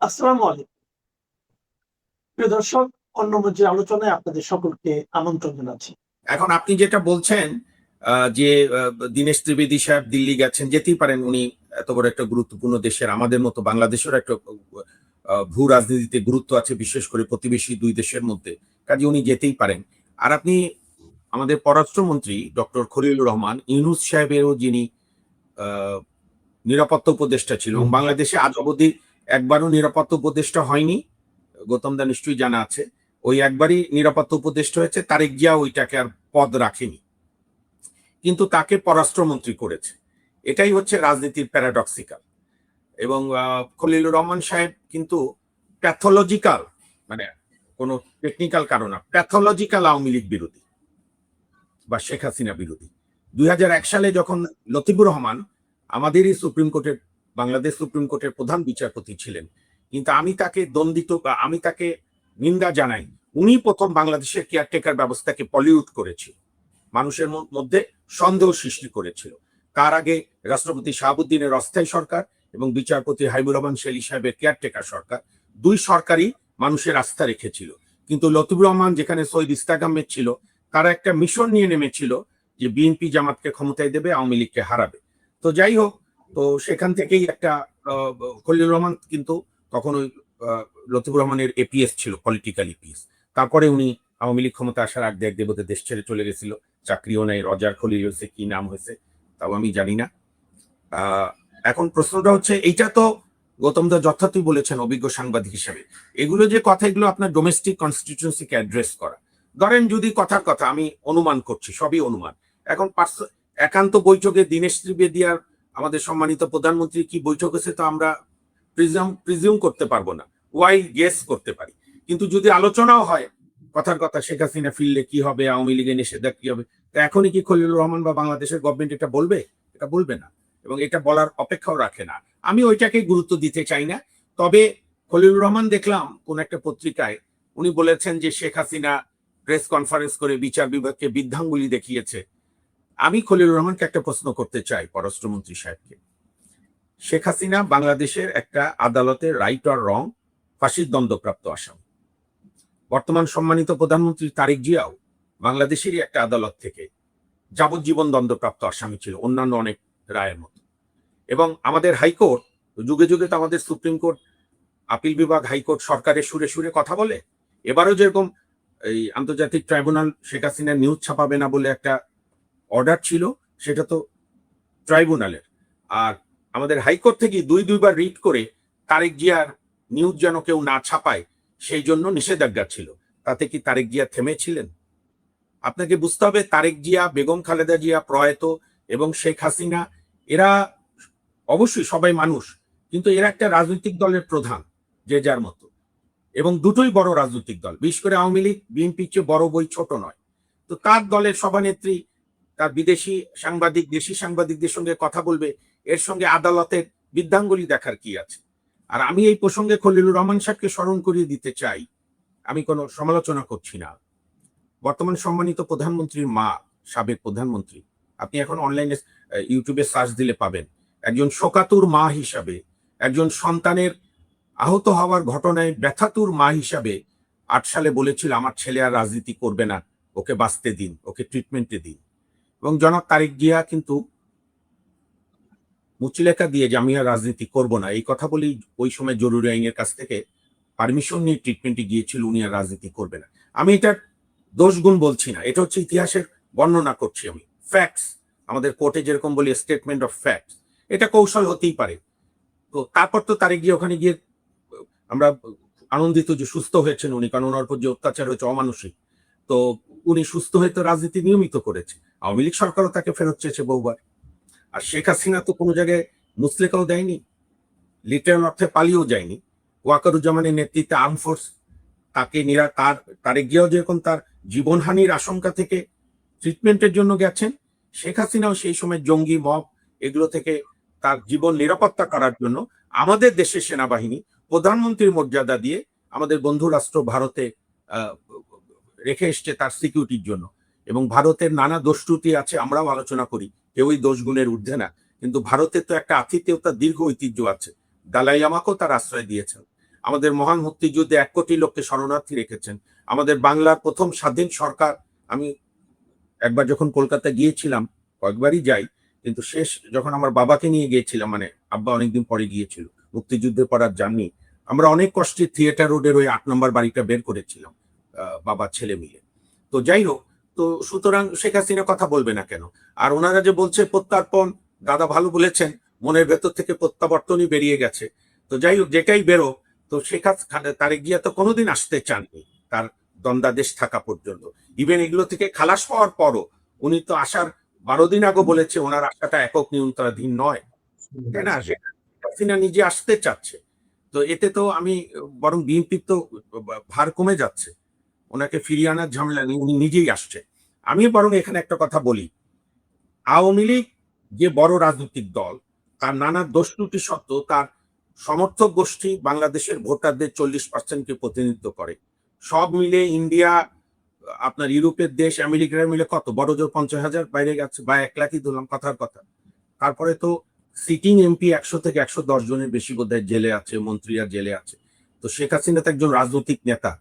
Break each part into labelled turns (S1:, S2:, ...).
S1: আসসালামু আলাইকুম। প্রিয় দর্শক, অন্য মঞ্চের আলোচনায় আপনাদের সকলকে আমন্ত্রণ জানাচ্ছি।
S2: এখন আপনি যেটা বলছেন যে দীনেশ ত্রিবেদী সাহেব দিল্লি গেছেন, যেতেই পারেন। উনি এত বড় একটা গুরুত্বপূর্ণ দেশের, আমাদের মতো বাংলাদেশের একটা ভূ রাজনীতিতে গুরুত্ব আছে, বিশেষ করে প্রতিবেশী দুই দেশের মধ্যে, কাজে উনি যেতেই পারেন। আর আপনি আমাদের পররাষ্ট্রমন্ত্রী ডক্টর খলিলুর রহমান ইউনূস সাহেবেরও, যিনি আহ, নিরাপত্তা উপদেষ্টা ছিল, এবং বাংলাদেশে আজ অবধি একবারও নিরাপত্তা উপদেষ্টা হয়নি, গৌতম দা নিশ্চয়ই জানা আছে। ওই একবারই নিরাপত্তা উপদেষ্টা হয়েছে, তারেক জিয়া ওইটাকে আর পদ রাখেনি, কিন্তু তাকে পররাষ্ট্রমন্ত্রী করেছে। এটাই হচ্ছে রাজনীতির প্যারাডক্সিক্যাল। এবং খলিলুর রহমান সাহেব কিন্তু প্যাথোলজিক্যাল, মানে কোনো টেকনিক্যাল কারণ না, প্যাথোলজিক্যাল আওয়ামী লীগ বিরোধী বা শেখ হাসিনা বিরোধী। 2001 সালে যখন লতিফুর রহমান আমাদেরই সুপ্রিম কোর্টের, বাংলাদেশ সুপ্রিম কোর্টের প্রধান বিচারপতি ছিলেন, কিন্তু আমি তাকে দ্বন্দ্বিত বা আমি তাকে নিন্দা জানাই। উনি প্রথম বাংলাদেশের কেয়ারটেকার ব্যবস্থাকে পলিউট করেছিল, মানুষের মধ্যে সন্দেহ সৃষ্টি করেছিল। তার আগে রাষ্ট্রপতি শাহাবুদ্দিনের অস্থায়ী সরকার এবং বিচারপতি হাবিবুর রহমান শেলী সাহেবের কেয়ারটেকার সরকার, দুই সরকারই মানুষের আস্থা রেখেছিল। কিন্তু লতিফুর রহমান যেখানে সৈয়দ ইস্তাক আহমেদ ছিল, তারা একটা মিশন নিয়ে নেমেছিল যে বিএনপি জামাতকে ক্ষমতায় দেবে, আওয়ামী লীগকে হারাবে। তো যাই হোক, তো সেখান থেকেই একটা খলিলুর রহমান কিন্তু তখন ওই লতিফুর রহমানের এপিএস ছিল, পলিটিক্যাল এপিএস। তারপরে উনি আওয়ামী লীগ ক্ষমতা আসার আগ দেখ দেবতে দেশ ছেড়ে চলে গেছিল, চাকরিও নেই, রজার খলিল হয়েছে, কি নাম হয়েছে তাও আমি জানি না। এখন প্রশ্নটা হচ্ছে, এইটা তো গৌতম দা যথার্থই বলেছেন অভিজ্ঞ সাংবাদিক হিসেবে, এগুলো যে কথা, এগুলো আপনার ডোমেস্টিক কনস্টিটিউন্সিকে অ্যাড্রেস করা। ধরেন যদি কথার কথা, আমি অনুমান করছি, সবই অনুমান। এখন একান্ত বৈঠকে দীনেশ ত্রিবেদী আর আমাদের সম্মানিত প্রধানমন্ত্রী কি বৈঠক হয়েছে তো আমরা প্রিজিউম করতে পারবো না, ওয়াই গেস করতে পারি। কিন্তু যদি আলোচনাও হয়, কথার কথা, শেখ হাসিনা ফিরলে কি হবে, আওয়ামী লীগের নিষেধাজ্ঞা কি হবে, তা এখনই কি খলিলুর রহমান বা বাংলাদেশের গভর্নমেন্ট এটা বলবে? এটা বলবে না, এবং এটা বলার অপেক্ষাও রাখে না। আমি ওইটাকে গুরুত্ব দিতে চাই না। তবে খলিলুর রহমান দেখলাম কোন একটা পত্রিকায় উনি বলেছেন যে শেখ হাসিনা প্রেস কনফারেন্স করে বিচার বিভাগকে বৃদ্ধাঙ্গুলি দেখিয়েছে। আমি খলিলুর রহমানকে একটা প্রশ্ন করতে চাই, পররাষ্ট্রমন্ত্রী সাহেবকে। শেখ হাসিনা বাংলাদেশের একটা আদালতের রাইট অর রং ফাঁসির দণ্ডপ্রাপ্ত আসামি। বর্তমান সম্মানিত প্রধানমন্ত্রী তারেক জিয়াও বাংলাদেশেরই একটা আদালত থেকে যাবজ্জীবন দণ্ডপ্রাপ্ত আসামি ছিল, অন্যান্য অনেক রায়ের মতো। এবং আমাদের হাইকোর্ট, যুগে যুগে তো আমাদের সুপ্রিম কোর্ট, আপিল বিভাগ, হাইকোর্ট সরকারের সুরে সুরে কথা বলে। এবারও যেরকম এই আন্তর্জাতিক ট্রাইব্যুনাল শেখ হাসিনা নিউজ ছাপাবে না বলে একটা অর্ডার ছিল, সেটা তো ট্রাইব্যুনালের। আর আমাদের হাইকোর্ট থেকে দুইবার রিট করে তারেক জিয়ার নিউজ যেন কেউ না ছাপায়, সেই জন্য নিষেধাজ্ঞা ছিল। তাতে কি তারেক জিয়া থেমেছিলেন? আপনাকে বুঝতে হবে, তারেক জিয়া, বেগম খালেদা জিয়া প্রয়াত, এবং শেখ হাসিনা, এরা অবশ্যই সবাই মানুষ, কিন্তু এরা একটা রাজনৈতিক দলের প্রধান, যে যার মতো। এবং দুটোই বড় রাজনৈতিক দল, বিশেষ করে আওয়ামী লীগ বিএনপির চেয়ে বড় বই ছোট নয়। তো তার দলের সভানেত্রী তার বিদেশি সাংবাদিক, দেশি সাংবাদিকদের সঙ্গে কথা বলবে, এর সঙ্গে আদালতের বৃদ্ধাঙ্গুলি দেখার কি আছে? আর আমি এই প্রসঙ্গে খলিলুর রহমান সাহেবকে স্মরণ করিয়ে দিতে চাই, আমি কোনো সমালোচনা করছি না, বর্তমান সম্মানিত প্রধানমন্ত্রীর মা, সাবেক প্রধানমন্ত্রী, আপনি এখন অনলাইনে ইউটিউবে সার্চ দিলে পাবেন, একজন শোকাতুর মা হিসাবে, একজন সন্তানের আহত হওয়ার ঘটনায় ব্যথাতুর মা হিসাবে 8 সালে বলেছিল, আমার ছেলে আর রাজনীতি করবে না, ওকে বাঁচতে দিন, ওকে ট্রিটমেন্টে দিন। এবং জনাব তারেক জিয়া কিন্তু মুচলেখা দিয়ে যে আমি আর রাজনীতি করব না, এই কথা বলেই ওই সময় জরুরি আইনের কাছ থেকে পারমিশন নিয়ে ট্রিটমেন্টে গিয়েছিল, উনি আর রাজনীতি করবে না। আমি এটার দোষ গুণ বলছি না, এটা হচ্ছে ইতিহাসের বর্ণনা করছি আমি, ফ্যাক্টস। আমাদের কোর্টে যেরকম বলি স্টেটমেন্ট অফ ফ্যাক্টস, এটা কৌশল হতেই পারে। তো তারপর তো তারেক গিয়ে ওখানে গিয়ে আমরা আনন্দিত যে সুস্থ হয়েছেন উনি, কারণ ওনার উপর যে অত্যাচার হয়েছে অমানসিক। তো উনি সুস্থ হয়ে তো রাজনীতি নিয়মিত করেছে, আওয়ামী লীগ সরকারও তাকে ফেরত চেয়েছে বহুবার। আর শেখ হাসিনা তো কোনো জায়গায় মুসলেখাও দেয়নি, লিটারাল অর্থে পালিয়েও যায়নি। ওয়াকারুজ্জামানের নেতৃত্বে আর্মফোর্স তাকে তারেক জিয়াও যেরকম তার জীবনহানির আশঙ্কা থেকে ট্রিটমেন্টের জন্য গেছেন, শেখ হাসিনাও সেই সময় জঙ্গি মব এগুলো থেকে তার জীবন নিরাপত্তা করার জন্য আমাদের দেশের সেনাবাহিনী প্রধানমন্ত্রীর মর্যাদা দিয়ে আমাদের বন্ধু রাষ্ট্র ভারতে রেখে এসছে তার সিকিউরিটির জন্য। এবং ভারতের নানা দোষ ত্রুটি আছে, আমরাও আলোচনা করি, কেউই দোষ গুণের ঊর্ধ্বে না, কিন্তু ভারতের তো একটা আতিথেয়তার দীর্ঘ ঐতিহ্য আছে, দালাই লামাকেও তার আশ্রয় দিয়েছেন। আমাদের মহান মুক্তিযুদ্ধে 1 কোটি লোককে শরণার্থী রেখেছেন। আমাদের বাংলার প্রথম স্বাধীন সরকার, আমি একবার যখন কলকাতা গিয়েছিলাম, কয়েকবারই যাই, কিন্তু শেষ যখন আমার বাবাকে নিয়ে গিয়েছিলাম, মানে আব্বা অনেকদিন পরে গিয়েছিল, মুক্তিযুদ্ধের পর আর যাননি, আমরা অনেক কষ্টে থিয়েটার রোডের ওই 8 নম্বর বাড়িটা বের করেছিলাম, বাবা ছেলে মিলে। তো যাই হোক, তো সুতরাং শেখ হাসিনা কথা বলবে না কেন? আর ওনারা যে বলছে প্রত্যার্পণ, দাদা ভালো বলেছেন, মনের ভেতর থেকে প্রত্যাবর্তনই বেরিয়ে গেছে। তো যাই হোক, যেটাই বেরো, তো শেখ হাসিনা তারেক জিয়া তো কোনোদিন আসতে চাননি তার দ্বন্দ্বাদেশ থাকা পর্যন্ত। ইভেন এগুলো থেকে খালাস পাওয়ার পরও উনি তো আসার 12 দিন আগে বলেছে ওনার আসাটা একক নিয়ন্ত্রণাধীন নয়, তাই না? শেখ হাসিনা নিজে আসতে চাচ্ছে। তো এতে তো আমি বরং বিএনপির তো ভার কমে যাচ্ছে, ওনাকে ফিরিয়ে আনার ঝামেলা নেই, উনি নিজেই আসছে। আমি বরং এখানে একটা কথা বলি, আওয়ামী লীগ যে বড় রাজনৈতিক দল, তার নানা দোষ ত্রুটি সত্ত্বেও তার সমর্থক গোষ্ঠী বাংলাদেশের ভোটারদের 40%কে প্রতিনিধিত্ব করে। সব মিলে ইন্ডিয়া, আপনার ইউরোপের দেশ, আমেরিকার মিলে কত বড় জোর 50,000 বাইরে গেছে, বা 1 লাখই ধরলাম কথার কথা। তারপরে তো সিটিং এমপি 100 থেকে 110 জনের বেশি বোধহয় জেলে আছে, মন্ত্রীরা জেলে আছে। তো শেখ হাসিনা তো একজন রাজনৈতিক নেতা,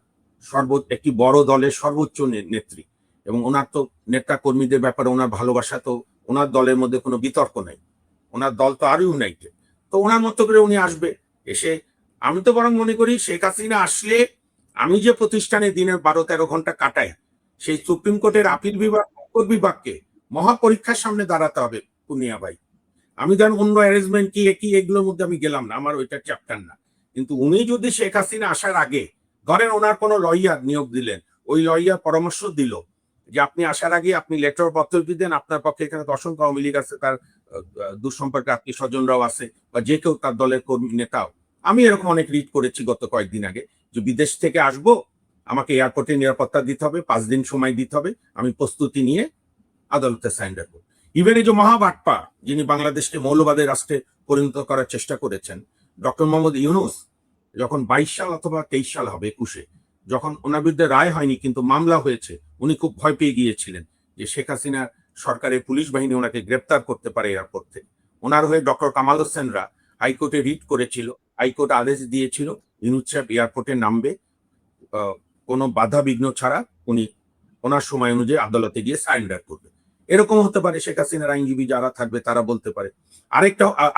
S2: একটি বড় দলের সর্বোচ্চ নেত্রী, এবং ওনার তো নেতা কর্মীদের ব্যাপারে ওনার ভালোবাসা, তো ওনার দলের মধ্যে কোনো বিতর্ক নাই, ওনার দল তো আরো ইউনাইটেড। তো ওনার মতো করে উনি আসবে, এসে আমি তো বরং মনে করি শেখ হাসিনা আসলে আমি যে প্রতিষ্ঠানে দিনের 12-13 ঘন্টা কাটাই, সেই সুপ্রিম কোর্টের আপিল বিভাগকে মহাপরীক্ষার সামনে দাঁড়াতে হবে পুনিয়া ভাই। আমি ধরেন অন্য অ্যারেঞ্জমেন্ট কি কি এগুলোর মধ্যে আমি গেলাম না, আমার ওইটা চ্যাপ্টার না। কিন্তু উনি যদি শেখ হাসিনা আসার আগে ধরেন ওনার কোনো লয়ার নিয়োগ দিলেন, ওই লয়ার পরামর্শ দিল যে আপনি আসার আগে আপনি লেটার পত্র দেন, আপনার পক্ষে এখানে অসংখ্য আওয়ামী লীগ আছে, তার দুঃসম্পর্কে আত্মীয় স্বজনরাও আছে, বা যে কেউ তার দলের কর্মী নেতাও। আমি এরকম অনেক রিড করেছি গত কয়েকদিন আগে, যে বিদেশ থেকে আসবো, আমাকে এয়ারপোর্টে নিরাপত্তা দিতে হবে, 5 দিন সময় দিতে হবে, আমি প্রস্তুতি নিয়ে আদালতে সারেন্ডার করব। ইভেন এই যে মহাবাটপা, যিনি বাংলাদেশকে মৌলবাদের রাষ্ট্রে পরিণত করার চেষ্টা করেছেন, ডক্টর মোহাম্মদ ইউনূস, যখন 22 সাল অথবা 23 সাল হবে, 21-এ, যখন ওনার বিরুদ্ধে রায় হয়নি কিন্তু মামলা হয়েছে, উনি খুব ভয় পেয়ে গিয়েছিলেন যে শেখ হাসিনা সরকারের পুলিশ বাহিনী ওনাকে গ্রেপ্তার করতে পারে এয়ারপোর্ট থেকে। ওনার হয়ে ডক্টর কামাল হোসেনরা হাইকোর্টে রিট করেছিল, হাইকোর্ট আদেশ দিয়েছিল ইউনূস সাহেব এয়ারপোর্টে নামবে, কোনো বাধা বিঘ্ন ছাড়া উনি ওনার সময় অনুযায়ী আদালতে গিয়ে সারেন্ডার করবে। এরকম হতে পারে, শেখ হাসিনার আইনজীবী যারা থাকবে তারা বলতে পারে।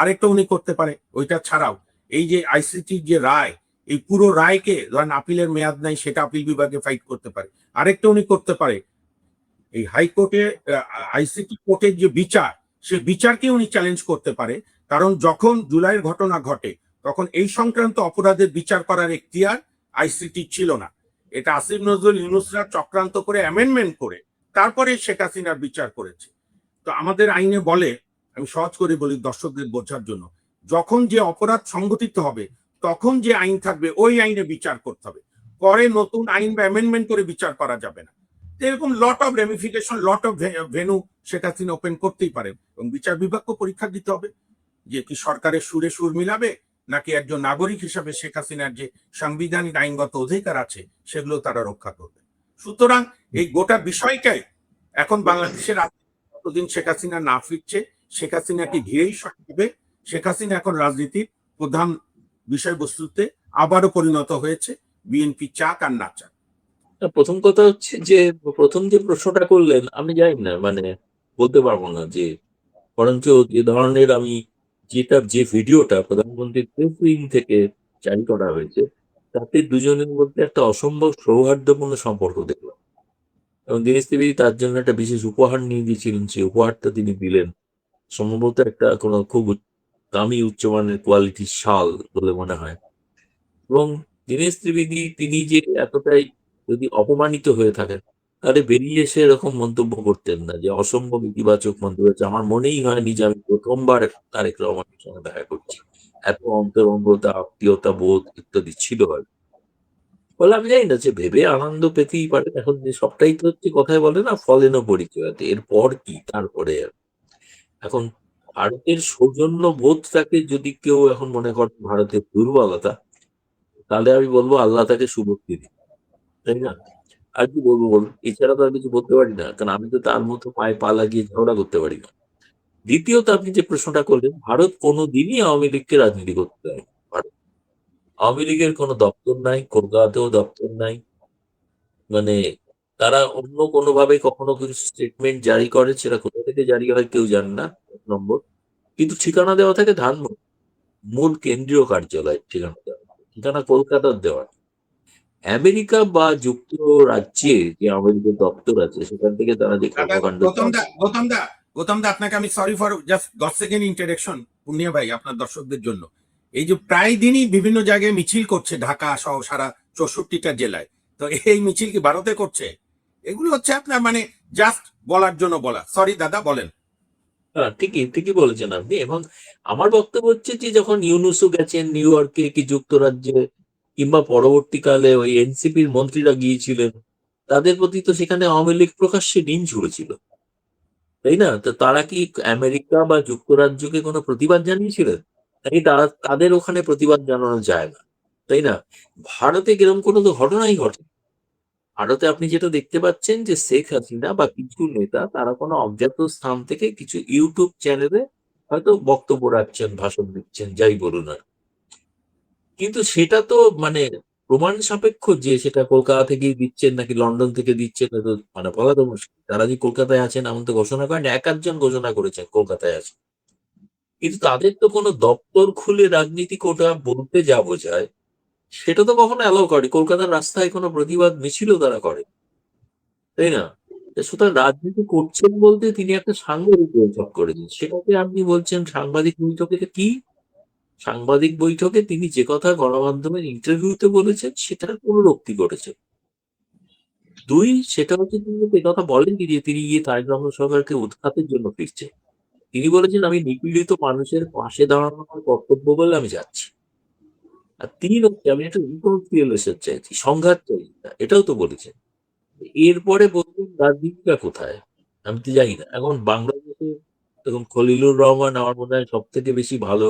S2: আরেকটা উনি করতে পারে, ওইটা ছাড়াও এই যে আইসিটির যে রায়, এই পুরো রায়কে ধরেন আপিলের মেয়াদ নাই, সেটা আপিল বিভাগে ফাইট করতে পারে। আরেকটা উনি করতে পারে, এই হাইকোর্টে আইসিটি কোর্টের যে বিচার, সে বিচারকে উনি চ্যালেঞ্জ করতে পারে। কারণ যখন জুলাইয়ের ঘটনা ঘটে, তখন এই সংক্রান্ত অপরাধের বিচার করার এখতিয়ার আইসিটি ছিল না। এটা আসিফ নজরুল ইউনূসরা চক্রান্ত করে অ্যামেন্ডমেন্ট করে তারপরে শেখ হাসিনার বিচার করেছে। তো আমাদের আইনে বলে, আমি সহজ করে বলি দর্শকদের বোঝার জন্য, যখন যে অপরাধ সংগঠিত হবে তখন যে আইন থাকবে ওই আইনে বিচার করতে হবে, পরে নতুন আইন বা অ্যামেন্ডমেন্ট করে বিচার করা যাবে না। এরকম lot of ramification, lot of venue Sheikh Hasina open করতেই পারে, এবং বিচার বিভাগকে পরীক্ষা দিতে হবে যে কি সরকারের সুরে সুর মিলাবে, নাকি একজন নাগরিক হিসাবে শেখ হাসিনার যে সাংবিধানিক আইনগত অধিকার আছে সেগুলো তারা রক্ষা করবে। সুতরাং এই গোটা বিষয়টাই এখন বাংলাদেশের কতদিন শেখ হাসিনা না ফিরছে, শেখ হাসিনাকে ঘিরেই হবে। শেখ হাসিনা এখন রাজনীতির প্রধান বিষয়বস্তুতে আবারও পরিণত হয়েছে, বিএনপি চাক আর না চাক।
S3: প্রথম কথা হচ্ছে যে প্রথম যে প্রশ্নটা করলেন আমি জানি না, মানে বলতে পারবো না যে, বরঞ্চ যে ধরনের আমি যে ভিডিওটা প্রধানমন্ত্রীর প্রেস উইং থেকে জারি করা হয়েছে, তাতে দুজনের মধ্যে একটা অসম্ভব সৌহার্দ্যপূর্ণ সম্পর্ক দেখলাম। এবং দীনেশ ত্রিবেদী তার জন্য একটা বিশেষ উপহার নিয়ে গিয়েছিলেন, সেই উপহারটা তিনি দিলেন সম্ভবত একটা কোনো খুব দামি উচ্চমানের কোয়ালিটির শাল বলে মনে হয়। এবং দীনেশ ত্রিবেদী তিনি যে এতটাই যদি অপমানিত হয়ে থাকেন, তাহলে বেরিয়ে এসে এরকম মন্তব্য করতেন না, যে অসম্ভব ইতিবাচক মন্তব্য হচ্ছে। আমার মনেই হয়নি যে আমি প্রথমবার তারেক রহমানের সঙ্গে দেখা করছি, এত অন্তরঙ্গতা, আত্মীয়তা বোধ ইত্যাদি ছিল হয়তো। বলে আমি জানি না, যে ভেবে আনন্দ পেতেই পারে। এখন যে সবটাই তো হচ্ছে, কথায় বলে না, ফলেন পরিচয়, এরপর কি তারপরে এখন ভারতের সৌজন্য বোধটাকে যদি কেউ এখন মনে করে ভারতের দুর্বলতা, তাহলে আমি বলবো আল্লাহ তাকে সুবুদ্ধি দিন, তাই না? আর কি বলবো বলুন, এছাড়া তো আর কিছু বলতে পারি না, কারণ আমি তো তার মতো পায়ে পা লাগিয়ে ঝগড়া করতে পারি না। দ্বিতীয়ত, আপনি যে প্রশ্নটা করলেন, ভারত কোনোদিনই আওয়ামী লীগকে রাজনীতি করতে দেয়, ভারত আওয়ামী লীগের কোনো দপ্তর নাই, কলকাতাতেও দপ্তর নাই। মানে তারা অন্য কোনোভাবে কখনো কিছু স্টেটমেন্ট জারি করে, সেটা কোথা থেকে জারি হয় কেউ জানে না, এক নম্বর। কিন্তু ঠিকানা দেওয়া থাকে ধানমন্ডি, মূল কেন্দ্রীয় কার্যালয় ঠিকানা দেওয়া, ঠিকানা কলকাতার দেওয়া। আমেরিকা বা যুক্তরাজ্যে যে আমেরিকার দপ্তর আছে সেখান থেকে তারা যে
S2: দাদা,
S3: কর্মকাণ্ড
S2: গৌতম দা আপনাকে আমি sorry for just 10 second interaction, Purnia ভাই আপনার দর্শকদের জন্য। এই যে প্রায় দিনই বিভিন্ন জায়গায় মিছিল করছে ঢাকা সহ সারা 64টা জেলায়, তো এই মিছিল কি ভারতে করছে? এগুলো হচ্ছে আপনার মানে জাস্ট বলার জন্য বলা। সরি দাদা, বলেন।
S3: হ্যাঁ, ঠিকই ঠিকই বলেছেন আপনি। এবং আমার বক্তব্য হচ্ছে যে যখন ইউনুসও গেছেন নিউ ইয়র্কে কি যুক্তরাজ্যে, কিংবা পরবর্তীকালে ওই এনসিপির মন্ত্রীরা গিয়েছিলেন, তাদের প্রতি তো সেখানে আওয়ামী লীগ প্রকাশ্যে ঋণ ছুড়েছিল, তাই না? তো তারা কি আমেরিকা বা যুক্তরাজ্যকে কোনো প্রতিবাদ জানিয়েছিলেন? নাকি তারা তাদের ওখানে প্রতিবাদ জানানো যায় না, তাই না? ভারতে এরকম কোনো তো ঘটনাই ঘটে। ভারতে আপনি যেটা দেখতে পাচ্ছেন যে শেখ হাসিনা বা কিছু নেতা তারা কোনো অজ্ঞাত স্থান থেকে কিছু ইউটিউব চ্যানেলে হয়তো বক্তব্য রাখছেন, ভাষণ দিচ্ছেন, যাই বলুন আর। কিন্তু সেটা তো মানে প্রমাণ সাপেক্ষ যে সেটা কলকাতা থেকেই দিচ্ছেন নাকি লন্ডন থেকে দিচ্ছেন, এটা তো মানে বলা তো মুশকিল। তারা যে কলকাতায় আছেন এমন তো ঘোষণা করেন, এক আধজন ঘোষণা করেছেন কলকাতায় আছে। কিন্তু তাদের তো কোনো দপ্তর খুলে রাজনীতি কোটা বলতে যা বোঝায় সেটা তো কখনো অ্যালাউ করে। কলকাতার রাস্তায় কোনো প্রতিবাদ মিছিলও তারা করে, তাই না? তা সুতরাং রাজনীতি করছেন বলতে তিনি একটা সাংবাদিক বৈঠক করেছেন, সেটাকে আপনি বলছেন সাংবাদিক বৈঠকে কি? সাংবাদিক বৈঠকে তিনি যে কথা গণমাধ্যমের ইন্টারভিউতে বলেছেন সেটার পুনরুক্তি করেছেন। দুই, সেটা হচ্ছে তিনি এ কথা বলেননি যে তিনি গিয়ে তারেক রহমান সরকারকে উৎখাতের জন্য ফিরছেন। তিনি বলেছেন আমি নিপীড়িত মানুষের পাশে দাঁড়ানো আমার কর্তব্য বলে আমি যাচ্ছি। আর তিন হচ্ছে আমি একটা রিকনসিলিয়েশন চাইছি, সংঘাত চাই না, এটাও তো বলেছেন। এরপরে বলুন রাজনীতিটা কোথায়? আমি তো জানি না। এখন বাংলাদেশে এখন খলিলুর রহমান আমার মনে হয় সব থেকে বেশি ভালো,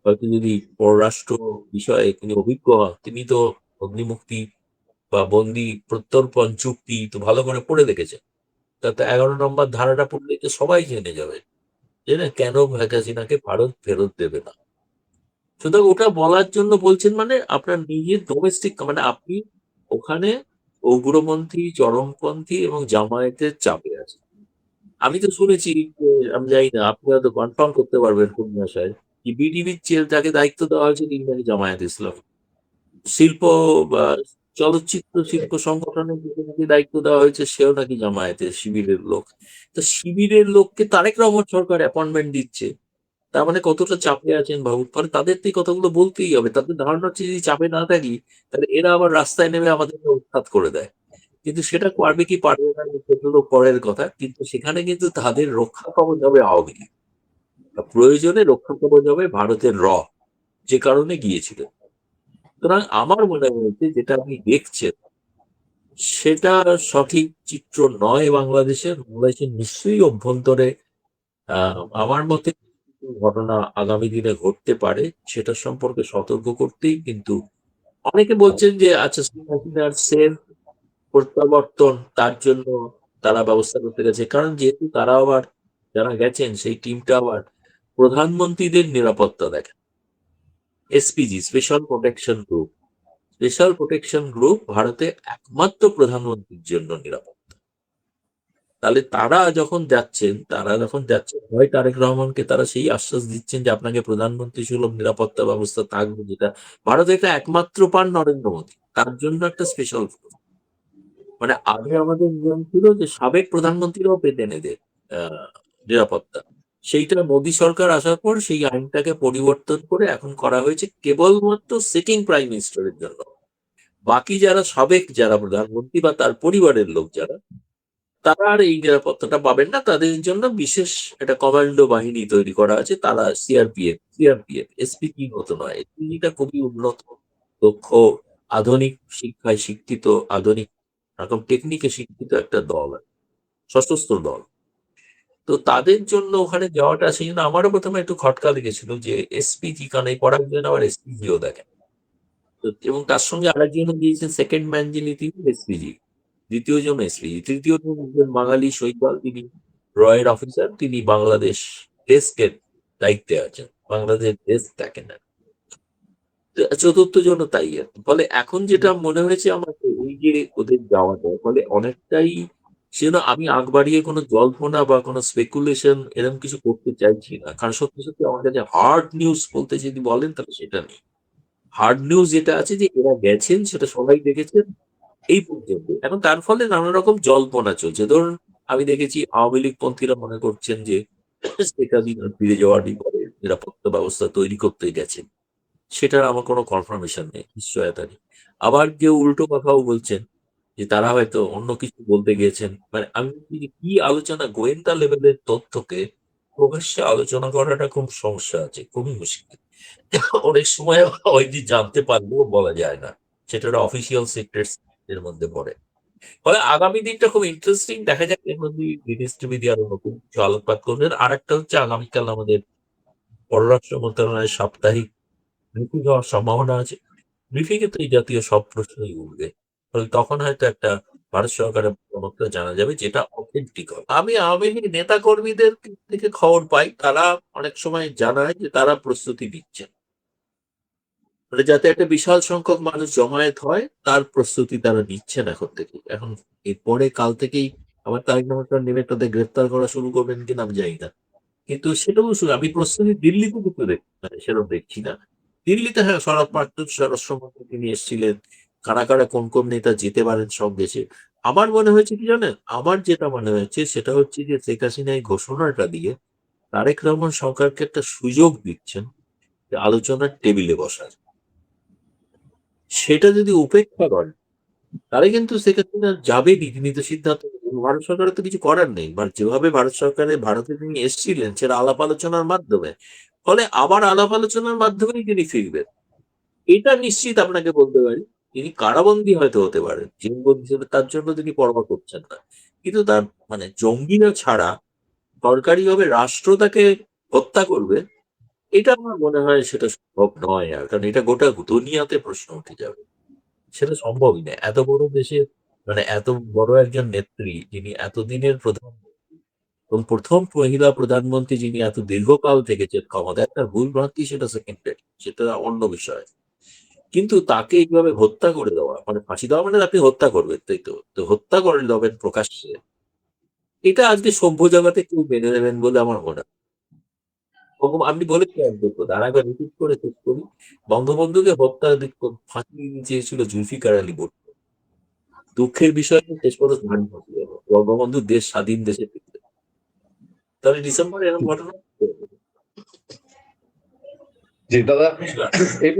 S3: হয়তো যদি পররাষ্ট্র বিষয়ে তিনি অভিজ্ঞ হন, তিনি তো অগ্নিমুক্তি বা বন্দি প্রত্যর্পণ চুক্তি তো ভালো করে পড়ে দেখেছেন। তাতে 11 নম্বর ধারাটা পড়লে তো সবাই জেনে যাবে যে না কেন শেখ হাসিনাকে ভারত ফেরত দেবে না। সুতরাং ওটা বলার জন্য বলছেন, মানে আপনার নিজের ডোমেস্টিক, মানে আপনি ওখানে উগ্রপন্থী, চরমপন্থী এবং জামায়াতের চাপে আছে। আমি তো শুনেছি যে, আমি জানি না আপনি হয়তো কনফার্ম করতে পারবেন কোন ভাষায়, যে বিডিবির যাকে দায়িত্ব দেওয়া হয়েছে তিনি নাকি জামায়াত ইসলাম। শিল্প বা চলচ্চিত্র শিল্প সংগঠনের দিকে নাকি দায়িত্ব দেওয়া হয়েছে, সেও নাকি জামায়াতের শিবিরের লোক। তো শিবিরের লোককে তারেক রহমান সরকার অ্যাপয়েন্টমেন্ট দিচ্ছে, তার মানে কতটা চাপে আছেন ভাবুন। ফলে তাদের তো এই কথাগুলো বলতেই হবে। তাদের ধারণা হচ্ছে যদি চাপে না থাকি তাহলে এরা আবার রাস্তায় নেমে আমাদেরকে উৎখাত করে দেয়। কিন্তু সেটা পারবে কি পারবে না সেটা তো পরের কথা। কিন্তু সেখানে কিন্তু তাদের রক্ষা কবচ হবে আওয়ামী লীগ। আর প্রয়োজনে রক্ষা কবচ হবে ভারতের যে কারণে গিয়েছিলেন। সুতরাং আমার মনে হয়েছে যেটা আপনি দেখছেন সেটা সঠিক চিত্র নয় বাংলাদেশের। বাংলাদেশের নিশ্চয়ই অভ্যন্তরে আমার মতে কিছু ঘটনা আগামী দিনে ঘটতে পারে, সেটা সম্পর্কে সতর্ক করতেই কিন্তু অনেকে বলছেন যে আচ্ছা শেখ হাসিনার সেল প্রত্যাবর্তন তার জন্য তারা ব্যবস্থা করতে গেছে, কারণ যেহেতু তারা আবার যারা গেছেন সেই টিমটা আবার প্রধানমন্ত্রীদের নিরাপত্তা দেখে। এসপিজি, স্পেশাল প্রোটেকশন গ্রুপ ভারতে একমাত্র প্রধানমন্ত্রীর জন্য নিরাপদ। তাহলে তারা যখন যাচ্ছেন হয় তারেক রহমানকে তারা সেই আশ্বাস দিচ্ছেন যে আপনাকে প্রধানমন্ত্রী সুলভ নিরাপত্তা ব্যবস্থা থাকবে, যেটা ভারতে এটা একমাত্র পান নরেন্দ্র মোদী, তার জন্য একটা স্পেশাল। মানে আগে আমাদের নিয়ম ছিল যে সাবেক প্রধানমন্ত্রীরাও পেতেন এদের আহ, নিরাপত্তা। সেইটা মোদী সরকার আসার পর সেই আইনটাকে পরিবর্তন করে এখন করা হয়েছে কেবলমাত্র সিটিং প্রাইম মিনিস্টারের জন্য। বাকি যারা প্রধানমন্ত্রী বা তার পরিবারের লোক যারা, তারা আর এই নিরাপত্তাটা পাবেন না। তাদের জন্য বিশেষ একটা কমান্ডো বাহিনী তৈরি করা আছে, তারা এসপিজি মতো নয়, এসপিজিটা খুবই উন্নত, দক্ষ, আধুনিক শিক্ষায় শিক্ষিত, আধুনিক রকম টেকনিকে শিক্ষিত একটা দল, সশস্ত্র দল। তো তাদের জন্য ওখানে যাওয়াটা সেই জন্য আমারও প্রথমে একটু খটকা লেগেছিল যে এসপিজি, কারণ এই পড়ার জন্য আবার এসপিজিও দেখেন। তো এবং তার সঙ্গে আরেকজন গিয়েছেন সেকেন্ড ম্যান, যিনি তিনি এসপিজি, দ্বিতীয় জন এসপিজি, তৃতীয় জন একজন বাঙালি শৈবাল, তিনি রয়ের অফিসার, তিনি বাংলাদেশ ডেস্কের দায়িত্বে আছেন, বাংলাদেশ ডেস্ক দেখেন না। চতুর্থ জনও তাই আর কি। ফলে এখন যেটা মনে হয়েছে আমার, এই যে ওদের যাওয়াটা ফলে অনেকটাই সেজন্য আমি আগ বাড়িয়ে কোনো জল্পনা বা কোনো স্পেকুলেশন এরকম কিছু করতে চাইছি না, কারণ সত্যি সত্যি আমার কাছে হার্ড নিউজ বলতে যদি বলেন তাহলে সেটা নেই। হার্ড নিউজ যেটা আছে যে এরা গেছেন সেটা সবাই দেখেছেন এই পর্যন্ত। এখন তার ফলে নানা রকম জল্পনা চলছে। ধরুন আমি দেখেছি আওয়ামী লীগ পন্থীরা মনে করছেন যে শেখ হাসিনা ফিরে যাওয়ার পরে নিরাপত্তা ব্যবস্থা তৈরি করতে গেছেন, সেটার আমার কোনো কনফার্মেশন নেই, নিশ্চয়তা নেই। আবার কেউ উল্টো কথাও বলছেন যে তারা হয়তো অন্য কিছু বলতে গিয়েছেন। মানে আমি বলছি যে কি আলোচনা, গোয়েন্দা লেভেলের তথ্যকে প্রকাশ্যে আলোচনা করাটা খুব সমস্যা আছে, খুবই মুশকিল। অনেক সময় ওই যে জানতে পারলেও বলা যায় না, সেটা অফিসিয়াল সিক্রেটস এর মধ্যে পড়ে। ফলে আগামী দিনটা খুব ইন্টারেস্টিং, দেখা যাক এর মধ্যে বিদেশ টিভি দিয়ে আরো নতুন কিছু আলোকপাত করবেন। আর একটা হচ্ছে আগামীকাল আমাদের পররাষ্ট্র মন্ত্রণালয়ের সাপ্তাহিক ব্রিফিং হওয়ার সম্ভাবনা আছে। ব্রিফিং এ তো এই জাতীয় সব প্রশ্নই উঠবে। ফলে তখন হয়তো একটা ভারত সরকারের মতামতটা জানা যাবে, যেটা অথেন্টিক হবে। আমি আওয়ামী লীগ নেতা কর্মীদের থেকে খবর পাই, তারা অনেক সময় জানায় যে তারা প্রস্তুতি নিচ্ছে, মানে যাতে একটা বিশাল সংখ্যক মানুষ জমায়েত হয় তার প্রস্তুতি তারা নিচ্ছেন এখন থেকে। এখন এরপরে কাল থেকেই আবার তারেক রহমান নেমে তাদের গ্রেফতার করা শুরু করবেন কিনা আমি জানি না, কিন্তু সেটাও আমি প্রস্তুতি দিল্লিতে কিন্তু মানে সেরকম দেখছি না। দিল্লিতে হ্যাঁ প্রাক্তন স্বরাষ্ট্রমন্ত্রী তিনি এসেছিলেন, কারা কারা কোন কোন নেতা যেতে পারেন সব দেশে। আমার মনে হয়েছে কি জানেন, আমার যেটা মনে হয়েছে সেটা হচ্ছে যে শেখ হাসিনা এই ঘোষণাটা দিয়ে তারেক রহমান সরকারকে একটা সুযোগ দিচ্ছেন যে আলোচনার টেবিলে বসার। সেটা যদি উপেক্ষা করে তাহলে কিন্তু শেখ হাসিনা যাবে রীতিনীতি সিদ্ধান্ত নেবে। ভারত সরকারের তো কিছু করার নেই, বা যেভাবে ভারত সরকারের ভারতে তিনি এসেছিলেন সেটা আলাপ আলোচনার মাধ্যমে, ফলে আবার আলাপ আলোচনার মাধ্যমেই তিনি ফিরবেন। এটা নিশ্চিত আপনাকে বলতে পারি। তিনি কারাবন্দী হয়তো হতে পারেন, জেলবন্দী হিসেবে তার জন্য তিনি পরোয়া করছেন না, কিন্তু তার মানে জঙ্গিরা ছাড়া সরকারিভাবে রাষ্ট্র তাকে হত্যা করবে, এটা আমার মনে হয় সেটা সম্ভব নয়। আর কারণ এটা গোটা দুনিয়াতে প্রশ্ন উঠে যাবে, সেটা সম্ভবই না। এত বড় দেশের মানে এত বড় একজন নেত্রী যিনি এতদিনের প্রধানমন্ত্রী এবং প্রথম মহিলা প্রধানমন্ত্রী যিনি এত দীর্ঘকাল থেকেছেন ক্ষমতায়, তার ভুল ভ্রান্তি সেটা সেকেন্ডারি, সেটা অন্য বিষয়। কিন্তু তাকে এইভাবে হত্যা করে দেওয়া, মানে ফাঁসি দেওয়া মানে আপনি হত্যা করবেন, তাই তো, তো হত্যা করে দেবেন প্রকাশ্যে, এটা আজকে সভ্য জগতে কেউ মেনে নেবেন বলে আমার মনে হয়। আপনি বলেছেন একবার, আর একবার রিপিট করে শেষ করি। বঙ্গবন্ধুকে হত্যা ফাঁসি দিতে চেয়েছিল জুলফিকার আলী ভুট্টো। দুঃখের বিষয় শেষ পর্যন্ত ধান ঘটে গেল, বঙ্গবন্ধু দেশ স্বাধীন দেশে ফিরলেন। তাহলে ডিসেম্বরে এরকম ঘটনা
S4: জি দাদা, এই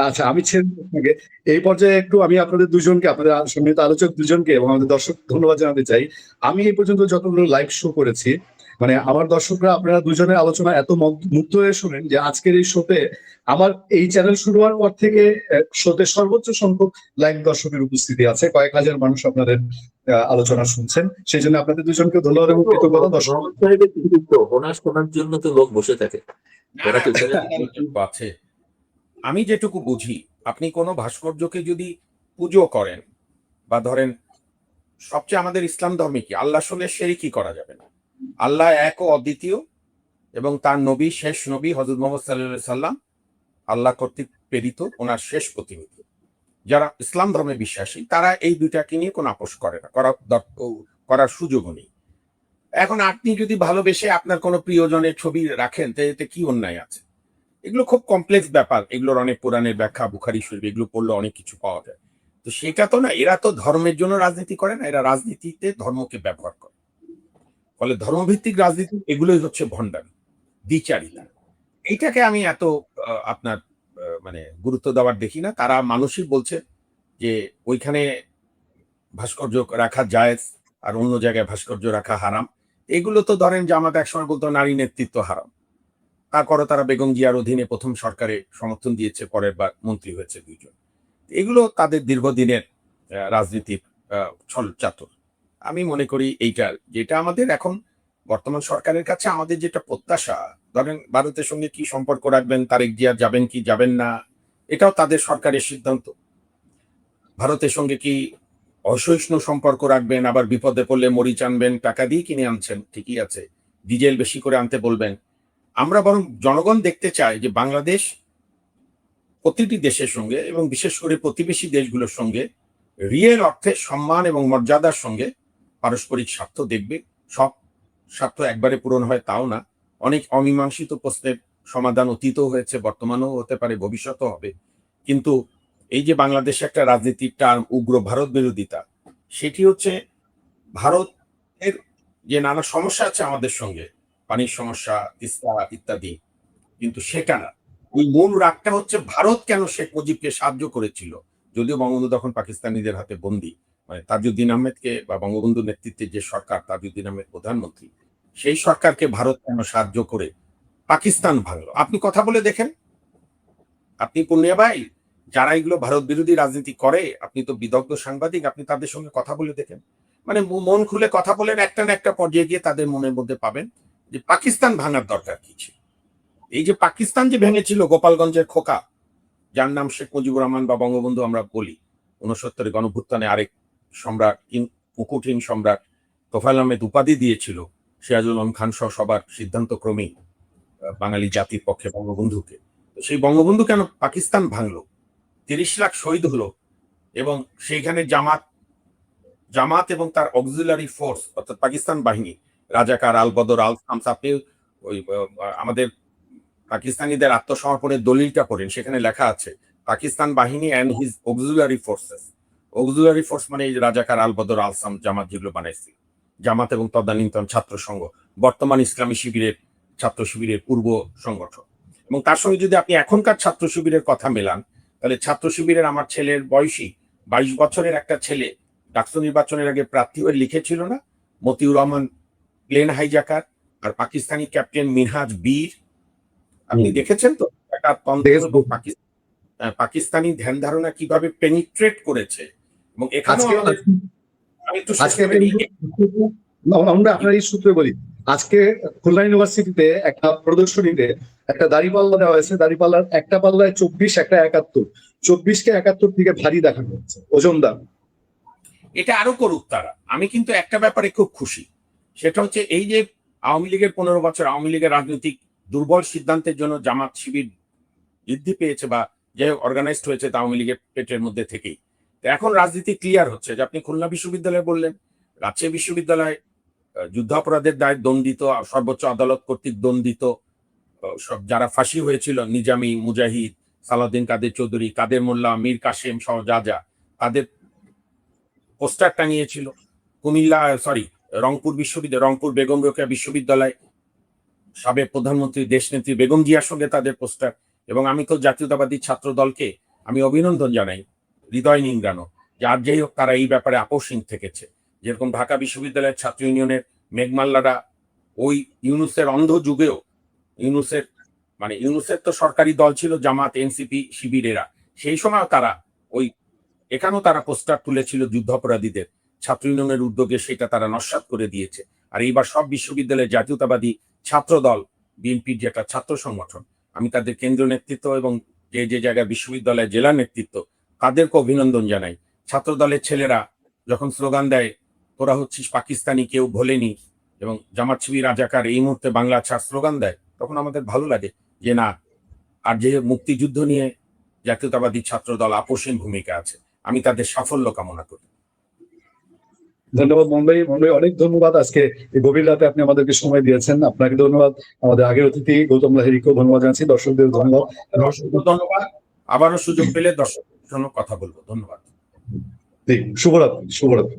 S4: আচ্ছা আমি ছেড়ে দিই আপনাকে। এই পর্যায়ে একটু আমি আপনাদের দুজনকে, আপনাদের সম্মিলিত আলোচক দুজনকে এবং আমাদের দর্শক ধন্যবাদ জানাতে চাই। আমি এই পর্যন্ত যতগুলো লাইভ শো করেছি, মানে আমার দর্শকরা আপনারা দুজনের আলোচনা এত মুগ্ধ হয়ে শোনেন যে আজকের এই শোতে আমার এই চ্যানেল শুরু হওয়ার পর থেকে শোতে সর্বোচ্চ সংখ্যক লাইভ দর্শকের উপস্থিতি আছে। কয়েক হাজার মানুষ আপনাদের আলোচনা শুনছেন, সেই জন্য আপনাদের দুজনকে ধন্যবাদ এবং কৃতজ্ঞতা। দর্শক
S3: সাহেবের কৃতিত্ব, ওনার শোনার জন্য তো লোক বসে থাকে। ওরা কি
S2: আছে। আমি যেটুকু বুঝি, আপনি কোনো ভাস্কর্যকে যদি পুজো করেন বা ধরেন, সবচেয়ে আমাদের ইসলাম ধর্মে কি আল্লাহর সঙ্গে শিরকি করা যাবে না। আল্লাহ এক ও অদ্বিতীয়, এবং তার নবী, শেষ নবী হযরত মুহাম্মদ সাল্লাল্লাহু আলাইহি সাল্লাম আল্লাহ কর্তৃক প্রেরিত ওনার শেষ প্রতিনিধি। যারা ইসলাম ধর্মে বিশ্বাসী তারা এই দুইটাকে নিয়ে কোনো আপোষ করে না, করার সুযোগও নেই। এখন আপনি যদি ভালোবেসে আপনার কোনো প্রিয়জনের ছবি রাখেন, তো এতে কি অন্যায় আছে? এগুলো খুব কমপ্লেক্স ব্যাপার, এগুলোর অনেক পুরাণের ব্যাখ্যা, বুখারী শরীফ, এগুলো পড়লে অনেক কিছু পাওয়া যায়। তো সেটা তো না, এরা তো ধর্মের জন্য রাজনীতি করে না, এরা রাজনীতিতে ধর্মকে ব্যবহার করে। ফলে ধর্মভিত্তিক রাজনীতি এগুলোই হচ্ছে ভণ্ডামি, দ্বিচারিতা। এইটাকে আমি এত আপনার মানে গুরুত্ব দেওয়ার দেখি না। তারা মানুষই বলছে যে ওইখানে ভাস্কর্য রাখা জায়েজ আর অন্য জায়গায় ভাস্কর্য রাখা হারাম। এগুলো তো ধরেন জামাত একসময় বলতো নারী নেতৃত্ব হারাম, তারপরে তারা বেগম জিয়ার অধীনে প্রথম সরকারে সমর্থন দিয়েছে, পরের বার মন্ত্রী হয়েছে দুইজন। এগুলো তাদের দীর্ঘদিনের রাজনীতির ছল চাতুর। আমি মনে করি এইটা যেটা আমাদের এখন বর্তমান সরকারের কাছে আমাদের যেটা প্রত্যাশা, ধরেন ভারতের সঙ্গে কি সম্পর্ক রাখবেন, তারেক জিয়া যাবেন কি যাবেন না, এটাও তাদের সরকারের সিদ্ধান্ত। ভারতের সঙ্গে কি অসহিষ্ণু সম্পর্ক রাখবেন, আবার বিপদে পড়লে মরিচ আনবেন, টাকা দিয়ে কিনে আনছেন ঠিকই আছে, ডিজেল বেশি করে আনতে বলবেন। আমরা বরং জনগণ দেখতে চাই যে বাংলাদেশ প্রতিটি দেশের সঙ্গে এবং বিশেষ করে প্রতিবেশী দেশগুলোর সঙ্গে রিয়েল অর্থে সম্মান এবং মর্যাদার সঙ্গে পারস্পরিক স্বার্থ দেখবে। সব স্বার্থ একবারে পূরণ হয় তাও না, অনেক অমীমাংসিত প্রশ্নের সমাধান অতীতও হয়েছে, বর্তমানেও হতে পারে, ভবিষ্যতেও হবে। কিন্তু এই যে বাংলাদেশে একটা রাজনীতির টার্ম উগ্র ভারত বিরোধিতা, সেটি হচ্ছে ভারতের যে নানা সমস্যা আছে আমাদের সঙ্গে, পানির সমস্যা, তিস্তা ইত্যাদি, কিন্তু সেটা না। ওই মূল রাগটা হচ্ছে ভারত কেন শেখ মুজিবকে সাহায্য করেছিল, যদিও বঙ্গবন্ধু তখন পাকিস্তানিদের হাতে বন্দী, মানে তাজউদ্দিন আহমেদকে বা বঙ্গবন্ধুর নেতৃত্বে যে সরকার, তাজউদ্দিন আহমেদ প্রধানমন্ত্রী, সেই সরকারকে ভারত কেন সাহায্য করে পাকিস্তান ভাঙলো। আপনি কথা বলে দেখেন, আপনি পুণ্যা ভাই, যারা এগুলো ভারত বিরোধী রাজনীতি করে, আপনি তো বিদগ্ধ সাংবাদিক, আপনি তাদের সঙ্গে কথা বলে দেখেন, মানে মন খুলে কথা বলেন, একটা না একটা পর্যায়ে গিয়ে তাদের মনের মধ্যে পাবেন যে পাকিস্তান ভাঙার দরকার কি ছিল। এই যে পাকিস্তান যে ভেঙেছিল গোপালগঞ্জের খোকা, যার নাম শেখ মুজিবুর রহমান বা বঙ্গবন্ধু আমরা বলি, 69 গণভুত্থানে আরেক সম্রাট, মুকুটহীন সম্রাট তোফায়েল আহমেদ উপাধি দিয়েছিল সিরাজুল আলম খান সহ সবার সিদ্ধান্ত ক্রমেই বাঙালি জাতির পক্ষে বঙ্গবন্ধুকে। সেই বঙ্গবন্ধু কেন পাকিস্তান ভাঙলো, 30 লাখ শহীদ হলো, এবং সেইখানে জামাত এবং তার অক্সিলারি ফোর্স অর্থাৎ পাকিস্তান বাহিনী, রাজাকার, আল বদর, আল শামস, আপনি ওই আমাদের পাকিস্তানিদের আত্মসমর্পণের দলিলটা পড়েন, সেখানে লেখা আছে পাকিস্তান বাহিনী and his auxiliary forces. Auxiliary force মানে এই রাজাকার, আল বদর, আল শামস, জামাত যেগুলো বানাইছে, জামাত এবং তদানীন্তন ছাত্র সংঘ, বর্তমান ইসলামী শিবিরের ছাত্র শিবিরের পূর্ব সংগঠন। এবং তার সঙ্গে যদি আপনি এখনকার ছাত্র শিবিরের কথা মেলান, তাহলে ছাত্র শিবিরের আমার ছেলের বয়সী 22 বছরের একটা ছেলে ডাকসু নির্বাচনের আগে প্রার্থী হয়ে লিখেছিল না, মতিউর রহমান প্লেন হাইজাকার আর পাকিস্তানি ক্যাপ্টেন মিনহাজ বীর। আপনি দেখেছেন তো একটা পাকিস্তানি ধ্যান ধারণা কিভাবে পেনিট্রেট করেছে। এবং এখানেও আমি একটু
S4: আমরা আপনার এই সূত্রে বলি, আজকে খুলনা ইউনিভার্সিটিতে একটা প্রদর্শনীতে একটা দাড়িপাল্লা দেওয়া হয়েছে, দাড়িপাল্লার একটা পাল্লায় 24, একটা 71, 24কে 71 থেকে ভারী দেখানো হচ্ছে ওজনদার।
S2: এটা আরো করুক তারা। আমি কিন্তু একটা ব্যাপারে খুব খুশি, সেটা হচ্ছে এই যে আওয়ামী লীগের 15 বছর আওয়ামী লীগের রাজনৈতিক দুর্বল সিদ্ধান্তের জন্য জামাত শিবির বৃদ্ধি পেয়েছে বা যে অর্গানাইজড হয়েছে তা আওয়ামী লীগের পেটের মধ্যে থেকেই। তো এখন রাজনীতি ক্লিয়ার হচ্ছে যে আপনি খুলনা বিশ্ববিদ্যালয় বললেন, রাজশাহী বিশ্ববিদ্যালয় যুদ্ধাপরাধের দায় দণ্ডিত, সর্বোচ্চ আদালত কর্তৃক দণ্ডিত সব যারা ফাঁসি হয়েছিল, নিজামী, মুজাহিদ, সালাউদ্দিন কাদের চৌধুরী, কাদের মোল্লা, মীর কাসেম সহ যা তাদের পোস্টার টাঙিয়েছিল। রংপুর বিশ্ববিদ্যালয়, রংপুর বেগম রোকেয়া বিশ্ববিদ্যালয়, সাবেক প্রধানমন্ত্রী দেশনেত্রী বেগম জিয়ার সঙ্গে তাদের পোস্টার। এবং আমি তো জাতীয়তাবাদী ছাত্র দলকে আমি অভিনন্দন জানাই, হৃদয় নিংড়ানো, যে আর যাই হোক তারা এই ব্যাপারে আপোষহীন থেকেছে। যেরকম ঢাকা বিশ্ববিদ্যালয়ের ছাত্র ইউনিয়নের মেঘমাল্লারা ওই ইউনুসের অন্ধ যুগেও, ইউনুসের তো সরকারি দল ছিল জামাত, এনসিপি, শিবিরেরা, সেই সময় তারা এখানেও তারা পোস্টার তুলেছিল যুদ্ধাপরাধীদের, ছাত্র ইউনিয়নের উদ্যোগে সেটা তারা নস্যাৎ করে দিয়েছে। আর এইবার সব বিশ্ববিদ্যালয়ের জাতীয়তাবাদী ছাত্র দল, বিএনপির যে একটা ছাত্র সংগঠন, আমি তাদের কেন্দ্রীয় নেতৃত্ব এবং যে জায়গায় বিশ্ববিদ্যালয়ের জেলা নেতৃত্ব, তাদেরকে অভিনন্দন জানাই। ছাত্র দলের ছেলেরা যখন স্লোগান দেয় তোরা হচ্ছিস পাকিস্তানি, কেউ ভোলেনি, এবং জামাত শিবির রাজাকার এই মুহূর্তে বাংলা ছাড় স্লোগান দেয়, তখন আমাদের ভালো লাগে যে না, আর যে মুক্তিযুদ্ধ নিয়ে জাতীয়তাবাদী ছাত্র দল আপোষহীন ভূমিকা আছে, আমি তাদের সাফল্য কামনা করি।
S4: ধন্যবাদ মোহন ভাই, অনেক ধন্যবাদ। আজকে এই গভীর রাতে আপনি আমাদেরকে সময় দিয়েছেন, আপনাকে ধন্যবাদ। আমাদের আগের অতিথি গৌতম লাহিড়ীকেও ধন্যবাদ জানাচ্ছি, দর্শকদের ধন্যবাদ।
S2: ধন্যবাদ, আবারও সুযোগ পেলে দর্শকদের জন্য কথা বলবো। ধন্যবাদ।
S4: শুভরাত্রি।